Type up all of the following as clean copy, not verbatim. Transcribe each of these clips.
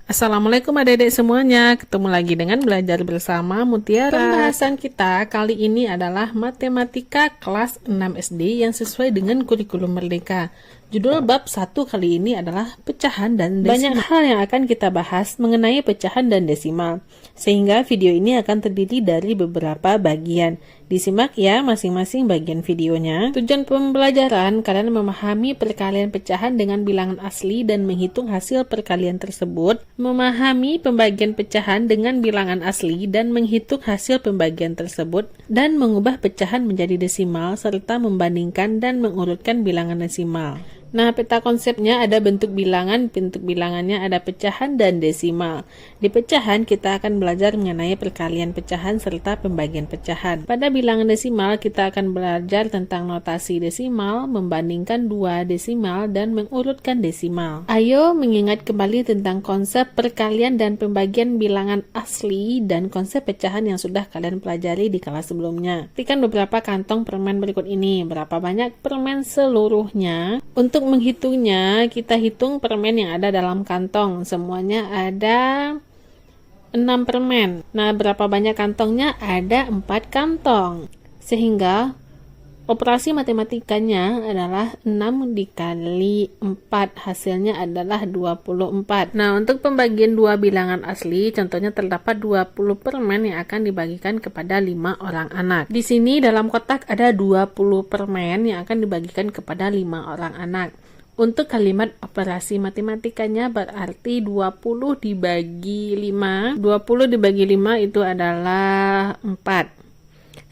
Assalamualaikum adik-adik semuanya, ketemu lagi dengan belajar bersama Mutiara. Pembahasan kita kali ini adalah matematika kelas 6 SD yang sesuai dengan kurikulum Merdeka. Judul bab 1 kali ini adalah pecahan dan desimal. Banyak hal yang akan kita bahas mengenai pecahan dan desimal, sehingga video ini akan terdiri dari beberapa bagian. Disimak ya masing-masing bagian videonya. Tujuan pembelajaran kalian memahami perkalian pecahan dengan bilangan asli dan menghitung hasil perkalian tersebut, memahami pembagian pecahan dengan bilangan asli dan menghitung hasil pembagian tersebut, dan mengubah pecahan menjadi desimal serta membandingkan dan mengurutkan bilangan desimal. Nah, peta konsepnya ada bentuk bilangannya ada pecahan dan desimal. Di pecahan kita akan belajar mengenai perkalian pecahan serta pembagian pecahan. Pada bilangan desimal kita akan belajar tentang notasi desimal, membandingkan dua desimal, dan mengurutkan desimal. Ayo mengingat kembali tentang konsep perkalian dan pembagian bilangan asli dan konsep pecahan yang sudah kalian pelajari di kelas sebelumnya. Perhatikan beberapa kantong permen berikut ini. Berapa banyak permen seluruhnya? Untuk menghitungnya, kita hitung permen yang ada dalam kantong. Semuanya ada 6 permen. Nah, berapa banyak kantongnya? Ada 4 kantong. Sehingga operasi matematikanya adalah 6 dikali 4. Hasilnya adalah 24. Nah, untuk pembagian dua bilangan asli, contohnya terdapat 20 permen yang akan dibagikan kepada 5 orang anak. Di sini dalam kotak ada 20 permen yang akan dibagikan kepada 5 orang anak. Untuk kalimat operasi matematikanya berarti 20 dibagi 5. 20 dibagi 5 itu adalah 4.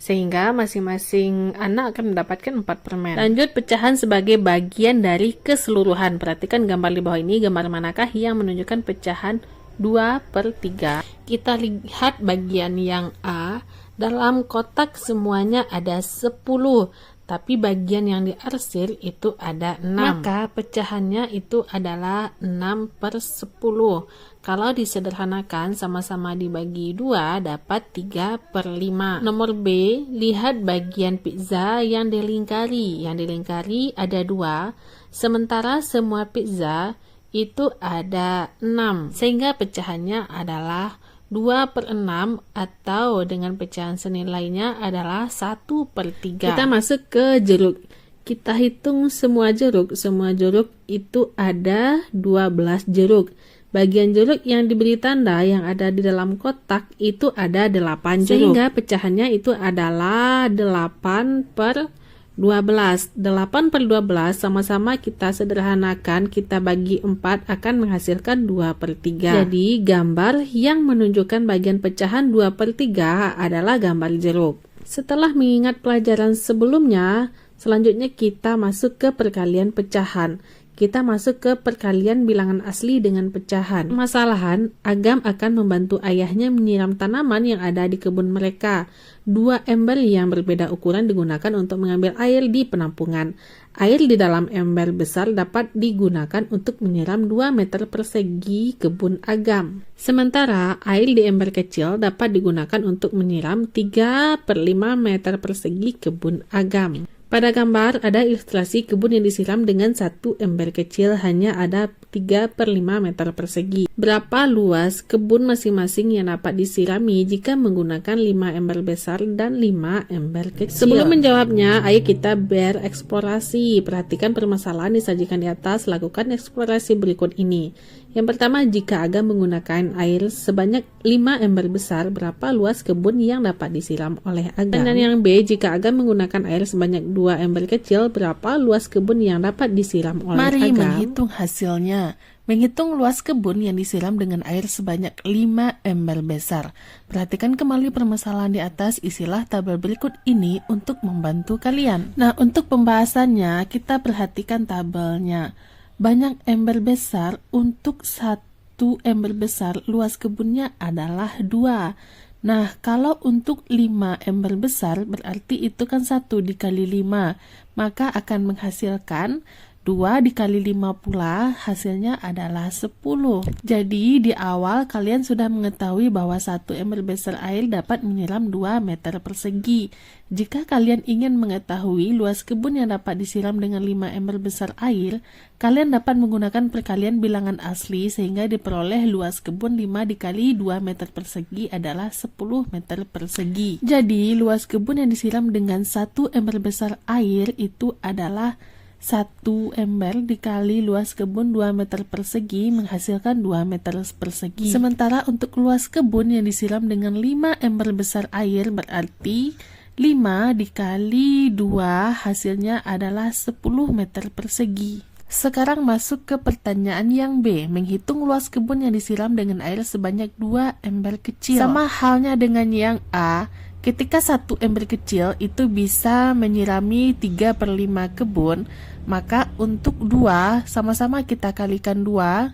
Sehingga masing-masing anak akan mendapatkan 4 permen. Lanjut, pecahan sebagai bagian dari keseluruhan. Perhatikan gambar di bawah ini, gambar manakah yang menunjukkan pecahan 2/3. Kita lihat bagian yang A. Dalam kotak semuanya ada 10. Tapi bagian yang diarsir itu ada 6. Maka pecahannya itu adalah 6/10. Kalau disederhanakan sama-sama dibagi 2 dapat 3/5. Nomor B, lihat bagian pizza yang dilingkari. Yang dilingkari ada 2, sementara semua pizza itu ada 6. Sehingga pecahannya adalah 2/6 atau dengan pecahan senilainya adalah 1/3. Kita masuk ke jeruk. Kita hitung semua jeruk. Semua jeruk itu ada 12 jeruk. Bagian jeruk yang diberi tanda yang ada di dalam kotak itu ada 8 jeruk. Sehingga pecahannya itu adalah 8/12. 8/12 sama-sama kita sederhanakan, kita bagi 4 akan menghasilkan 2/3. Jadi gambar yang menunjukkan bagian pecahan 2/3 adalah gambar jeruk. Setelah mengingat pelajaran sebelumnya, selanjutnya kita masuk ke perkalian pecahan. Kita masuk ke perkalian bilangan asli dengan pecahan. Permasalahan, Agam akan membantu ayahnya menyiram tanaman yang ada di kebun mereka. 2 ember yang berbeda ukuran digunakan untuk mengambil air di penampungan. Air di dalam ember besar dapat digunakan untuk menyiram 2 meter persegi kebun Agam. Sementara air di ember kecil dapat digunakan untuk menyiram 3/5 meter persegi kebun Agam. Pada gambar ada ilustrasi kebun yang disiram dengan 1 ember kecil, hanya ada 3/5 meter persegi. Berapa luas kebun masing-masing yang dapat disirami jika menggunakan 5 ember besar dan 5 ember kecil? Sebelum menjawabnya, ayo kita bereksplorasi. Perhatikan permasalahan disajikan di atas, lakukan eksplorasi berikut ini. Yang pertama, jika Agam menggunakan air sebanyak 5 ember besar, berapa luas kebun yang dapat disiram oleh Agam? Dan yang B, jika Agam menggunakan air sebanyak 2 ember kecil, berapa luas kebun yang dapat disiram oleh Agam? Mari menghitung hasilnya. Menghitung luas kebun yang disiram dengan air sebanyak 5 ember besar. Perhatikan kembali permasalahan di atas, isilah tabel berikut ini untuk membantu kalian. Nah, untuk pembahasannya, kita perhatikan tabelnya. Banyak ember besar, untuk 1 ember besar luas kebunnya adalah 2. Nah, kalau untuk 5 ember besar berarti itu kan 1 dikali 5, maka akan menghasilkan 2 dikali 5 pula hasilnya adalah 10. Jadi di awal kalian sudah mengetahui bahwa 1 ember besar air dapat menyiram 2 meter persegi. Jika kalian ingin mengetahui luas kebun yang dapat disiram dengan 5 ember besar air, kalian dapat menggunakan perkalian bilangan asli sehingga diperoleh luas kebun 5 dikali 2 meter persegi adalah 10 meter persegi. Jadi luas kebun yang disiram dengan 1 ember besar air itu adalah 1 ember dikali luas kebun 2 meter persegi menghasilkan 2 meter persegi. Sementara untuk luas kebun yang disiram dengan 5 ember besar air berarti 5 dikali 2 hasilnya adalah 10 meter persegi. Sekarang masuk ke pertanyaan yang B, menghitung luas kebun yang disiram dengan air sebanyak 2 ember kecil. Sama halnya dengan yang A, ketika 1 ember kecil itu bisa menyirami 3/5 kebun, maka untuk 2 sama-sama kita kalikan 2.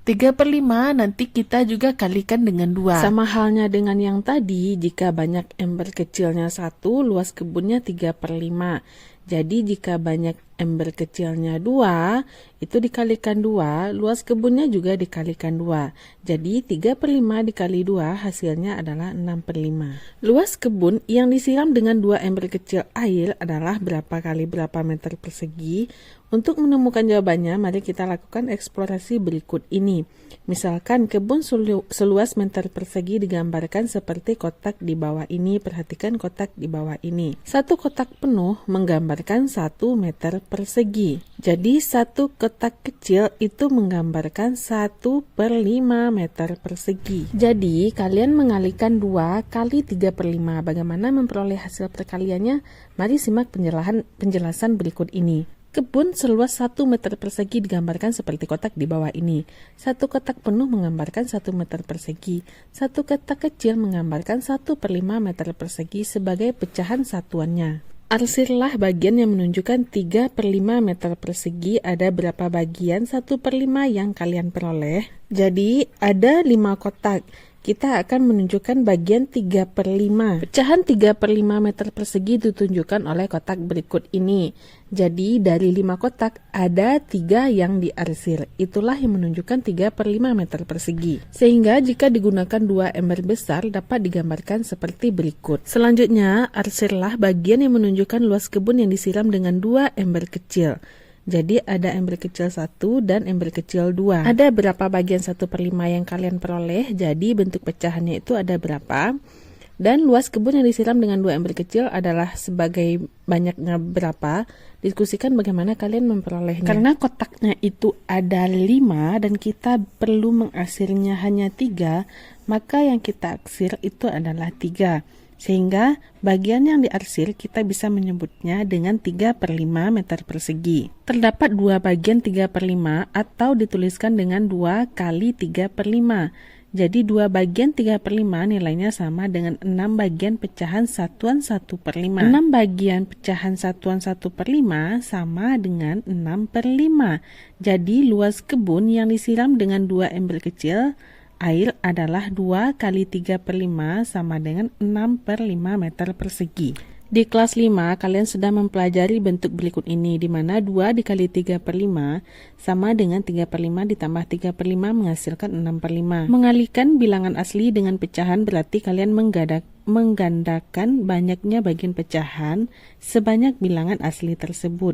3/5 nanti kita juga kalikan dengan 2. Sama halnya dengan yang tadi, jika banyak ember kecilnya 1, luas kebunnya 3/5. Jadi jika banyak ember kecilnya 2, itu dikalikan 2, luas kebunnya juga dikalikan 2. Jadi 3/5 dikali 2 hasilnya adalah 6/5. Luas kebun yang disiram dengan 2 ember kecil air adalah berapa kali berapa meter persegi? Untuk menemukan jawabannya, mari kita lakukan eksplorasi berikut ini. Misalkan kebun seluas meter persegi digambarkan seperti kotak di bawah ini. Perhatikan kotak di bawah ini. Satu kotak penuh menggambarkan 1 meter persegi. Jadi satu kotak kecil itu menggambarkan 1/5 meter persegi. Jadi kalian mengalikan 2 kali 3/5. Bagaimana memperoleh hasil perkaliannya? Mari simak penjelasan berikut ini. Kebun seluas 1 meter persegi digambarkan seperti kotak di bawah ini. Satu kotak penuh menggambarkan 1 meter persegi. Satu kotak kecil menggambarkan 1/5 meter persegi sebagai pecahan satuannya. Arsirlah bagian yang menunjukkan 3/5 meter persegi. Ada berapa bagian 1/5 yang kalian peroleh? Jadi ada 5 kotak. Kita akan menunjukkan bagian 3/5. Pecahan 3/5 meter persegi ditunjukkan oleh kotak berikut ini. Jadi dari 5 kotak ada 3 yang diarsir. Itulah yang menunjukkan 3/5 meter persegi. Sehingga jika digunakan 2 ember besar dapat digambarkan seperti berikut. Selanjutnya arsirlah bagian yang menunjukkan luas kebun yang disiram dengan 2 ember kecil. Jadi ada ember kecil 1 dan ember kecil 2. Ada berapa bagian 1/5 yang kalian peroleh? Jadi bentuk pecahannya itu ada berapa? Dan luas kebun yang disiram dengan 2 ember kecil adalah sebagai banyaknya berapa? Diskusikan bagaimana kalian memperolehnya. Karena kotaknya itu ada 5 dan kita perlu mengarsirnya hanya 3, maka yang kita arsir itu adalah 3. Sehingga bagian yang diarsir kita bisa menyebutnya dengan 3/5 meter persegi. Terdapat 2 bagian 3/5 atau dituliskan dengan 2 kali 3/5. Jadi 2 bagian 3/5 nilainya sama dengan 6 bagian pecahan satuan 1/5. 6 bagian pecahan satuan 1/5 sama dengan 6/5. Jadi luas kebun yang disiram dengan 2 ember kecil air adalah 2 kali 3/5 sama dengan 6/5 meter persegi. Di kelas 5, kalian sudah mempelajari bentuk berikut ini, di mana 2 dikali 3/5 sama dengan 3/5 ditambah 3/5 menghasilkan 6/5. Mengalihkan bilangan asli dengan pecahan berarti kalian menggandakan banyaknya bagian pecahan sebanyak bilangan asli tersebut.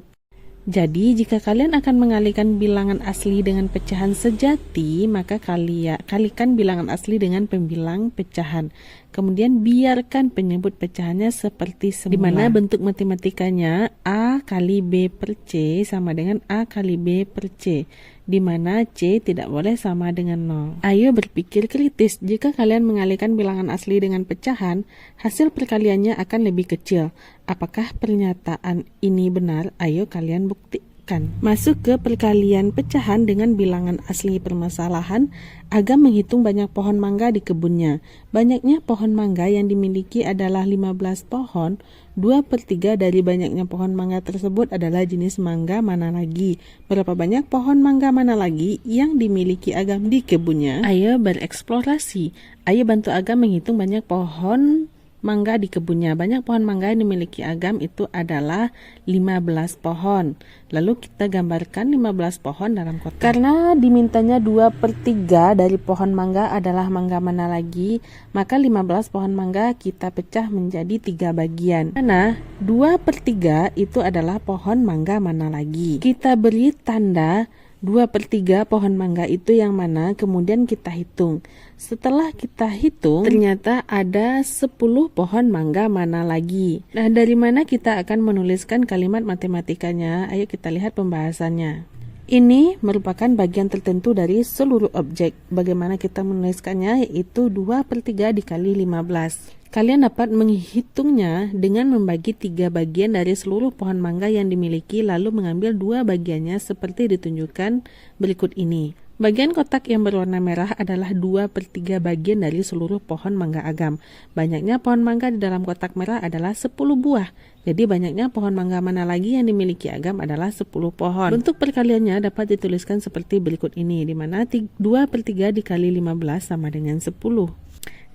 Jadi, jika kalian akan mengalihkan bilangan asli dengan pecahan sejati, maka kalikan bilangan asli dengan pembilang pecahan. Kemudian biarkan penyebut pecahannya seperti semula. Di mana bentuk matematikanya A kali B per C sama dengan A kali B per C. Di mana C tidak boleh sama dengan 0. Ayo berpikir kritis, jika kalian mengalihkan bilangan asli dengan pecahan, hasil perkaliannya akan lebih kecil. Apakah pernyataan ini benar? Ayo kalian buktikan. Masuk ke perkalian pecahan dengan bilangan asli permasalahan. Agam menghitung banyak pohon mangga di kebunnya. Banyaknya pohon mangga yang dimiliki adalah 15 pohon. 2/3 dari banyaknya pohon mangga tersebut adalah jenis mangga mana lagi? Berapa banyak pohon mangga mana lagi yang dimiliki Agam di kebunnya? Ayo bereksplorasi. Ayo bantu Agam menghitung banyak pohon mangga di kebunnya. Banyak pohon mangga yang dimiliki Agam itu adalah 15 pohon. Lalu kita gambarkan 15 pohon dalam kotak. Karena dimintanya 2/3 dari pohon mangga adalah mangga mana lagi, maka 15 pohon mangga kita pecah menjadi 3 bagian. Mana 2/3 itu adalah pohon mangga mana lagi. Kita beri tanda 2/3 pohon mangga itu yang mana, kemudian kita hitung. Setelah kita hitung, ternyata ada 10 pohon mangga mana lagi. Nah, dari mana kita akan menuliskan kalimat matematikanya? Ayo kita lihat pembahasannya. Ini merupakan bagian tertentu dari seluruh objek. Bagaimana kita menuliskannya? Yaitu 2/3 dikali 15. Kalian dapat menghitungnya dengan membagi 3 bagian dari seluruh pohon mangga yang dimiliki, lalu mengambil 2 bagiannya seperti ditunjukkan berikut ini. Bagian kotak yang berwarna merah adalah 2/3 bagian dari seluruh pohon mangga Agam. Banyaknya pohon mangga di dalam kotak merah adalah 10 buah. Jadi banyaknya pohon mangga mana lagi yang dimiliki Agam adalah 10 pohon. Bentuk perkaliannya dapat dituliskan seperti berikut ini, di mana 2/3 dikali 15 sama dengan 10.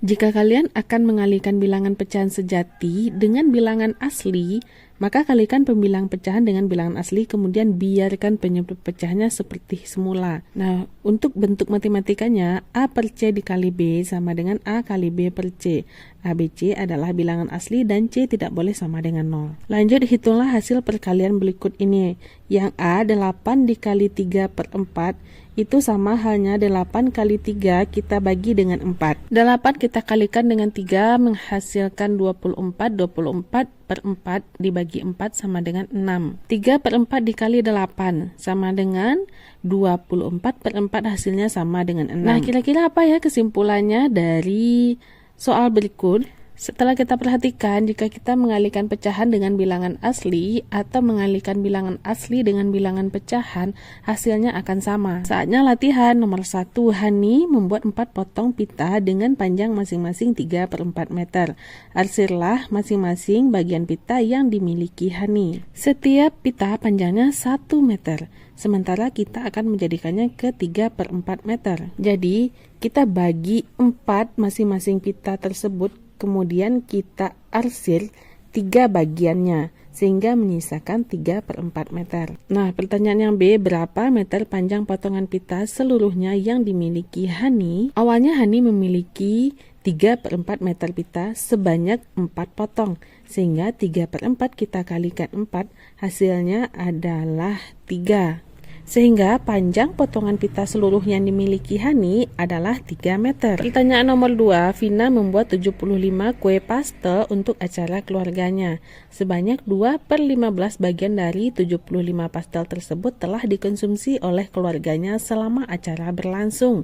Jika kalian akan mengalihkan bilangan pecahan sejati dengan bilangan asli, maka kalikan pembilang pecahan dengan bilangan asli, kemudian biarkan penyebut pecahnya seperti semula. Nah, untuk bentuk matematikanya, A per C dikali B sama dengan A kali B per C. A, B, C adalah bilangan asli dan C tidak boleh sama dengan 0. Lanjut, hitunglah hasil perkalian berikut ini. Yang A, 8 dikali 3/4, itu sama halnya 8 kali 3 kita bagi dengan 4. 8 kita kalikan dengan 3 menghasilkan 24. 24/4 dibagi 4 sama dengan 6. 3/4 dikali 8 sama dengan 24/4, hasilnya sama dengan 6. Nah, kira-kira apa ya kesimpulannya dari soal berikut? Setelah kita perhatikan, jika kita mengalihkan pecahan dengan bilangan asli atau mengalihkan bilangan asli dengan bilangan pecahan, hasilnya akan sama. Saatnya latihan. Nomor 1, Hani membuat 4 potong pita dengan panjang masing-masing 3/4 meter. Arsirlah masing-masing bagian pita yang dimiliki Hani. Setiap pita panjangnya 1 meter. Sementara kita akan menjadikannya ke 3/4 meter. Jadi, kita bagi 4 masing-masing pita tersebut, kemudian kita arsir 3 bagiannya sehingga menyisakan 3/4 meter. Nah, pertanyaan yang B, berapa meter panjang potongan pita seluruhnya yang dimiliki Hani? Awalnya Hani memiliki 3/4 meter pita sebanyak 4 potong, sehingga 3/4 kita kalikan 4, hasilnya adalah 3. Sehingga panjang potongan pita seluruh yang dimiliki Hani adalah 3 meter. Pertanyaan nomor 2, Vina membuat 75 kue pastel untuk acara keluarganya. Sebanyak 2/15 bagian dari 75 pastel tersebut telah dikonsumsi oleh keluarganya selama acara berlangsung.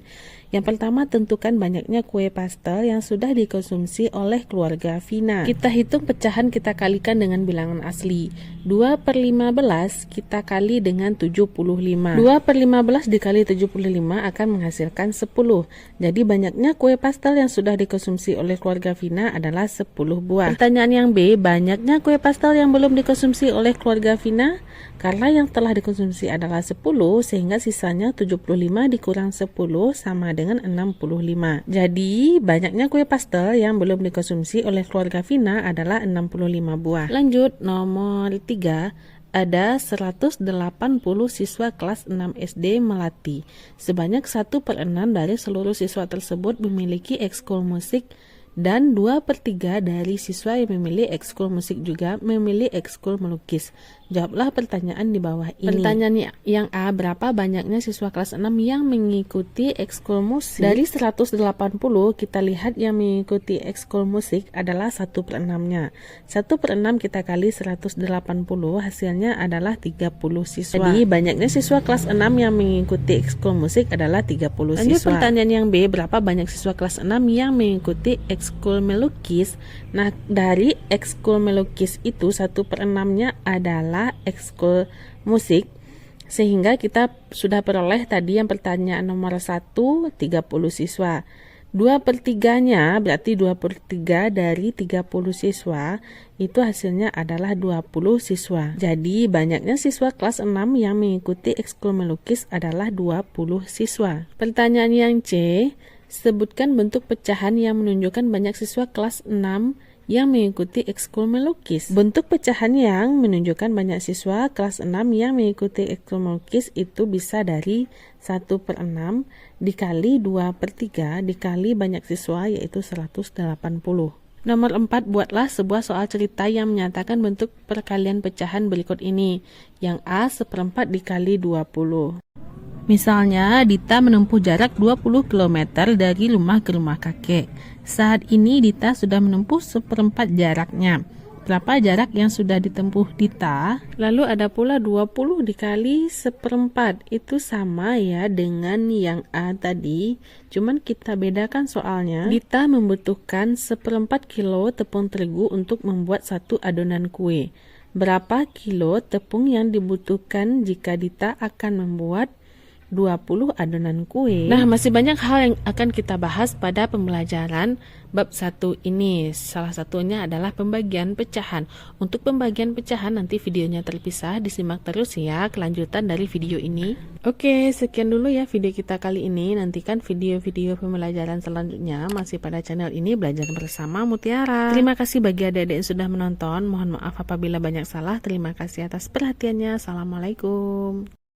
Yang pertama, tentukan banyaknya kue pastel yang sudah dikonsumsi oleh keluarga Vina. Kita hitung pecahan, kita kalikan dengan bilangan asli. 2/15 kita kali dengan 75. 2/15 dikali 75 akan menghasilkan 10. Jadi banyaknya kue pastel yang sudah dikonsumsi oleh keluarga Vina adalah 10 buah. Pertanyaan yang B, banyaknya kue pastel yang belum dikonsumsi oleh keluarga Vina? Karena yang telah dikonsumsi adalah 10, sehingga sisanya 75 dikurang 10 sama dengan 65. Jadi, banyaknya kue pastel yang belum dikonsumsi oleh keluarga Vina adalah 65 buah. Lanjut, nomor 3. Ada 180 siswa kelas 6 SD Melati. Sebanyak 1/6 dari seluruh siswa tersebut memiliki ekskul musik, dan 2/3 dari siswa yang memilih ekskul musik juga memilih ekskul melukis. Jawablah pertanyaan di bawah ini. Pertanyaan yang A, berapa banyaknya siswa kelas 6 yang mengikuti ekskul musik? Dari 180, kita lihat yang mengikuti ekskul musik adalah 1/6-nya. 1/6 kita kali 180, hasilnya adalah 30 siswa. Jadi, banyaknya siswa kelas 6 yang mengikuti ekskul musik adalah 30 siswa. Lanjut, pertanyaan yang B, berapa banyak siswa kelas 6 yang mengikuti ekskul melukis? Nah, dari ekskul melukis itu 1/6-nya adalah ekskul musik, sehingga kita sudah peroleh tadi yang pertanyaan nomor 1, 30 siswa. 2/3-nya berarti 2/3 dari 30 siswa, itu hasilnya adalah 20 siswa. Jadi banyaknya siswa kelas 6 yang mengikuti ekskul melukis adalah 20 siswa. Pertanyaan yang C, sebutkan bentuk pecahan yang menunjukkan banyak siswa kelas 6 yang mengikuti ekskul melukis. Bentuk pecahan yang menunjukkan banyak siswa kelas 6 yang mengikuti ekskul melukis itu bisa dari 1/6 dikali 2/3 dikali banyak siswa, yaitu 180. Nomor 4, buatlah sebuah soal cerita yang menyatakan bentuk perkalian pecahan berikut ini. Yang A 1/4 dikali 20. Misalnya, Dita menempuh jarak 20 km dari rumah ke rumah kakek. Saat ini Dita sudah menempuh 1/4 jaraknya. Berapa jarak yang sudah ditempuh Dita? Lalu ada pula 20 dikali 1/4. Itu sama ya dengan yang A tadi. Cuman kita bedakan soalnya. Dita membutuhkan 1/4 kilo tepung terigu untuk membuat satu adonan kue. Berapa kilo tepung yang dibutuhkan jika Dita akan membuat 20 adonan kue? Nah, masih banyak hal yang akan kita bahas pada pembelajaran bab 1 ini. Salah satunya adalah pembagian pecahan. Untuk pembagian pecahan nanti videonya terpisah, disimak terus ya kelanjutan dari video ini. Oke, sekian dulu ya video kita kali ini. Nantikan video-video pembelajaran selanjutnya masih pada channel ini, Belajar Bersama Mutiara. Terima kasih bagi adik-adik yang sudah menonton. Mohon maaf apabila banyak salah. Terima kasih atas perhatiannya. Assalamualaikum.